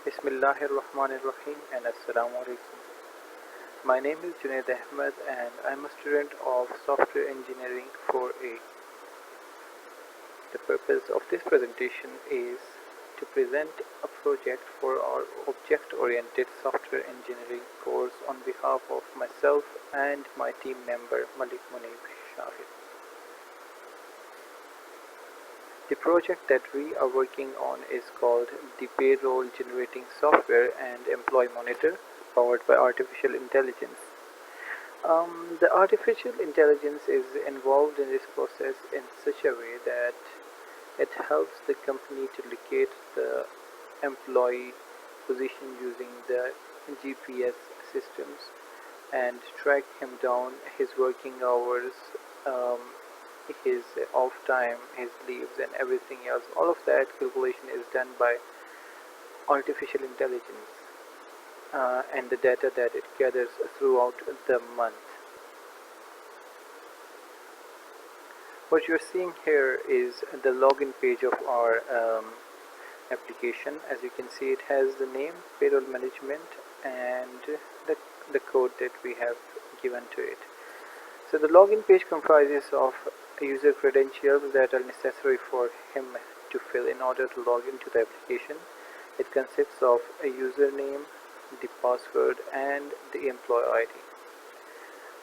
Bismillahirrahmanirrahim and Assalamu alaikum. My name is Junaid Ahmed and I'm a student of Software Engineering 4A. The purpose of this presentation is to present a project for our object-oriented software engineering course on behalf of myself and my team member Malik Munib Shahid. The project that we are working on is called the Payroll Generating Software and Employee Monitor, powered by artificial intelligence. The artificial intelligence is involved in this process in such a way that it helps the company to locate the employee position using the GPS systems and track him down, his working hours, his off time, his leaves and everything else. All of that calculation is done by artificial intelligence and the data that it gathers throughout the month. What you're seeing here is the login page of our application. As you can see, it has the name, payroll management, and the code that we have given to it. So the login page comprises of user credentials that are necessary for him to fill in order to log into the application. It consists of a username, the password, and the employee ID.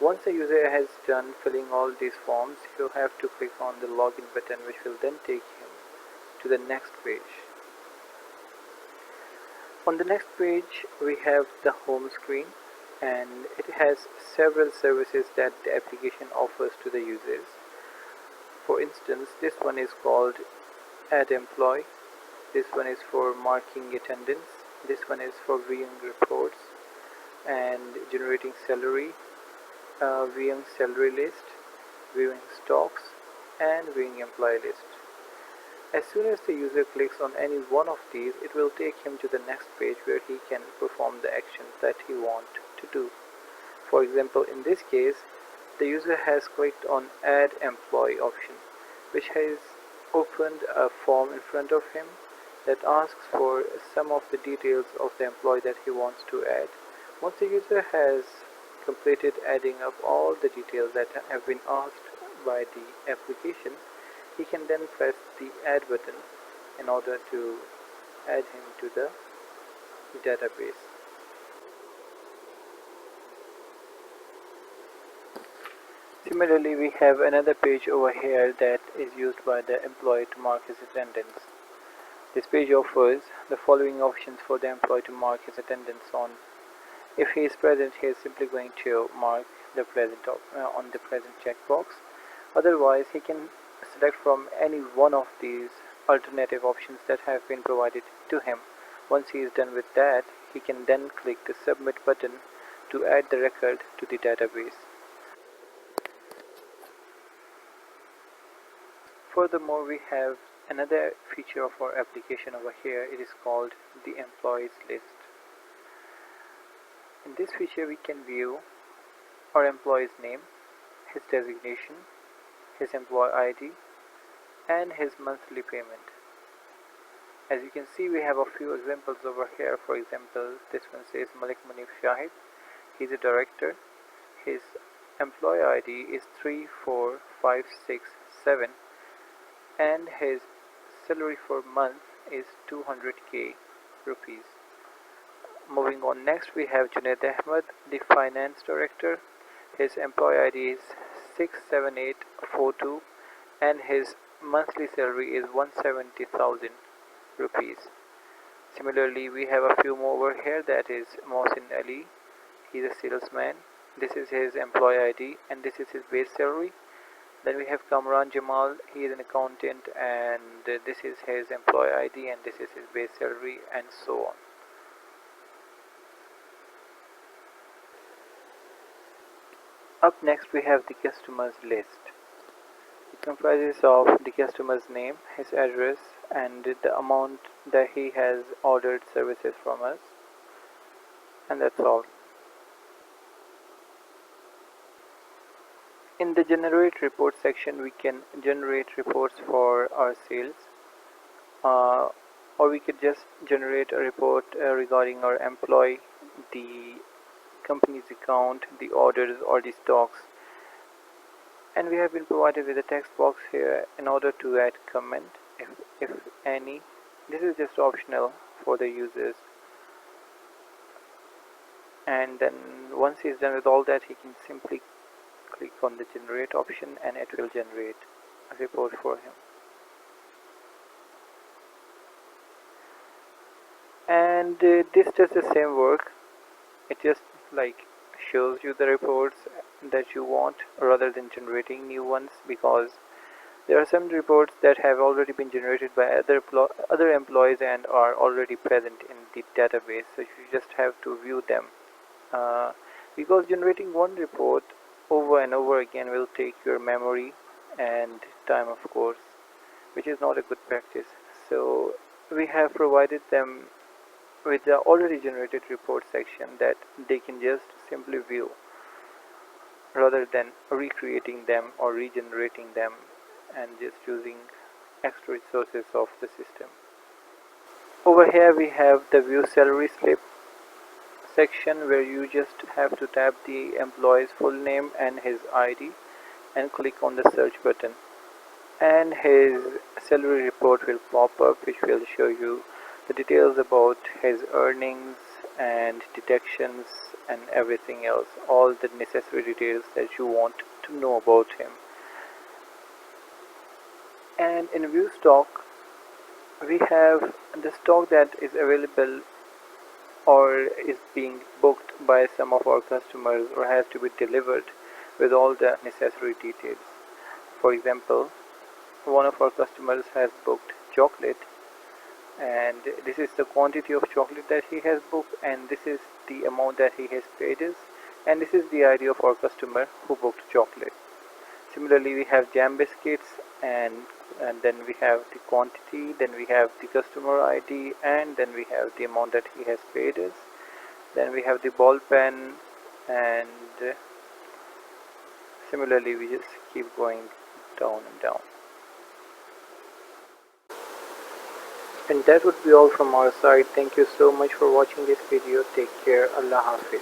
Once the user has done filling all these forms, he'll have to click on the login button, which will then take him to the next page. On the next page, we have the home screen, and it has several services that the application offers to the users. For instance, this one is called Add Employee. This one is for marking attendance. This one is for viewing reports and generating salary, viewing salary list, viewing stocks, and viewing employee list. As soon as the user clicks on any one of these, it will take him to the next page where he can perform the actions that he wants to do. For example, in this case, the user has clicked on Add Employee option, which has opened a form in front of him that asks for some of the details of the employee that he wants to add. Once the user has completed adding up all the details that have been asked by the application, he can then press the Add button in order to add him to the database. Similarly, we have another page over here that is used by the employee to mark his attendance. This page offers the following options for the employee to mark his attendance on. If he is present, he is simply going to mark the present on the present checkbox. Otherwise, he can select from any one of these alternative options that have been provided to him. Once he is done with that, he can then click the Submit button to add the record to the database. Furthermore, we have another feature of our application over here. It is called the Employees List. In this feature, we can view our employee's name, his designation, his employee ID, and his monthly payment. As you can see, we have a few examples over here. For example, this one says Malik Munib Shahid. He's a director. His employee ID is 34567, and his salary for month is 200k rupees. Moving on, next we have Junaid Ahmed, the finance director. His employee ID is 67842, and his monthly salary is 170,000 rupees. Similarly, we have a few more over here. That is Mohsin Ali. He's a salesman. This is his employee ID, and this is his base salary. Then we have Kamran Jamal. He is an accountant, and this is his employee ID, and this is his base salary, and so on. Up next, we have the customer's list. It comprises of the customer's name, his address, and the amount that he has ordered services from us, and that's all. In the generate report section, we can generate reports for our sales. or we could just generate a report regarding our employee, the company's account, the orders or the stocks. And we have been provided with a text box here in order to add comment if any. This is just optional for the users. And then once he's done with all that, he can simply click on the generate option and it will generate a report for him. And this does the same work. It just like shows you the reports that you want rather than generating new ones, because there are some reports that have already been generated by other employees and are already present in the database, so you just have to view them. Because generating one report over and over again will take your memory and time, of course, which is not a good practice. So we have provided them with the already generated report section that they can just simply view rather than recreating them or regenerating them and just using extra resources of the system. Over here we have the view salary slip section, where you just have to tap the employee's full name and his ID and click on the search button, and his salary report will pop up, which will show you the details about his earnings and deductions and everything else, all the necessary details that you want to know about him. And in view stock, we have the stock that is available or is being booked by some of our customers or has to be delivered with all the necessary details. For example, one of our customers has booked chocolate, and this is the quantity of chocolate that he has booked, and this is the amount that he has paid us, and this is the ID of our customer who booked chocolate. Similarly, we have jam biscuits, and then we have the quantity, then we have the customer ID, and then we have the amount that he has paid us. Then we have the ball pen, and similarly we just keep going down and down. And that would be all from our side. Thank you so much for watching this video. Take care. Allah Hafiz.